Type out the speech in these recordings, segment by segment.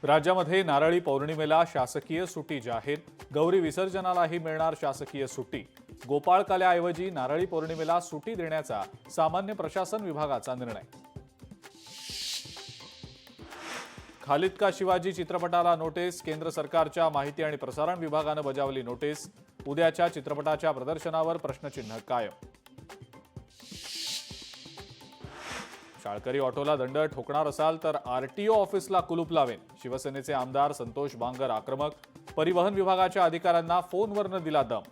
राज्यामध्ये नारळी पौर्णिमेला शासकीय सुट्टी जाहीर, गौरी विसर्जनालाही मिळणार शासकीय सुट्टी। गोपाळकाल्याऐवजी नारळी पौर्णिमेला सुट्टी देण्याचा सामान्य प्रशासन विभागाचा निर्णय। खालिद का शिवाजी चित्रपटाला नोटीस, केंद्र सरकारच्या माहिती आणि प्रसारण विभागाने बजावली नोटीस। उद्याच्या चित्रपटाच्या प्रदर्शनावर प्रश्नचिन्ह कायम। शाळकरी ऑटोला दंड ठोकणार असाल तर आरटीओ ऑफिसला कुलूप लावेन, शिवसेनेचे आमदार संतोष बांगर आक्रमक। परिवहन विभागाच्या अधिकाऱ्यांना फोनवरनं दिला दम।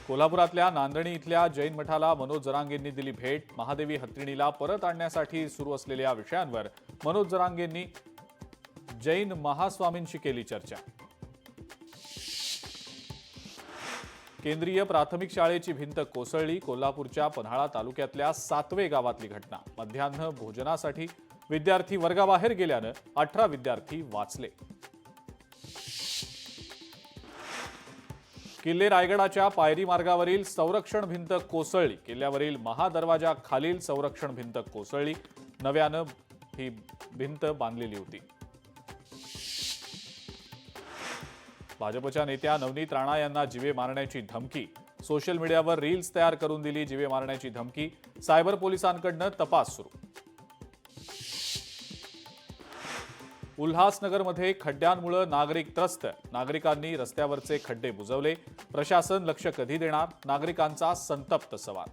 कोल्हापुरातल्या नांदणी इथल्या जैन मठाला मनोज जरांगेंनी दिली भेट। महादेवी हत्तीणीला परत आणण्यासाठी सुरू असलेल्या विषयांवर मनोज जरांगेंनी जैन महास्वामींशी केली चर्चा। केंद्रीय प्राथमिक शाळेची भिंत कोसळली, कोल्हापूरच्या पन्हाळा तालुक्यातल्या सातवे गावातली घटना। मध्यान्ह भोजनासाठी विद्यार्थी वर्गाबाहेर गेल्यानं 18 विद्यार्थी वाचले। किल्ले रायगडाच्या पायरी मार्गावरील संरक्षण भिंत कोसळली, किल्ल्यावरील महादरवाजा खालील संरक्षण भिंत कोसळली। नव्यानं ही भिंत बांधलेली होती। भाजपच्या नेत्या नवनीत राणा यांना जीवे मारण्याची धमकी, सोशल मीडियावर रील्स तयार करून दिली जीवे मारण्याची धमकी। सायबर पोलिसांकडून तपास सुरू। उल्हासनगरमध्ये खड्ड्यांमुळे नागरिक त्रस्त, नागरिकांनी रस्त्यावरचे खड्डे बुजवले। प्रशासन लक्ष कधी देणार, नागरिकांचा संतप्त सवाल।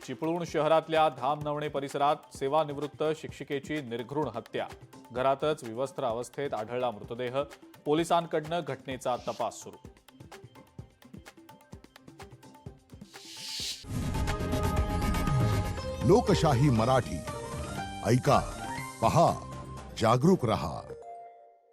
चिपळूण शहरातल्या धामनवणे परिसरात सेवानिवृत्त शिक्षिकेची निर्घृण हत्या, घरातच विवस्त्र अवस्थेत आढळला मृतदेह। पोलिसांकडून घटनेचा तपास सुरू। लोकशाही मराठी ऐका, पहा, जागरूक रहा।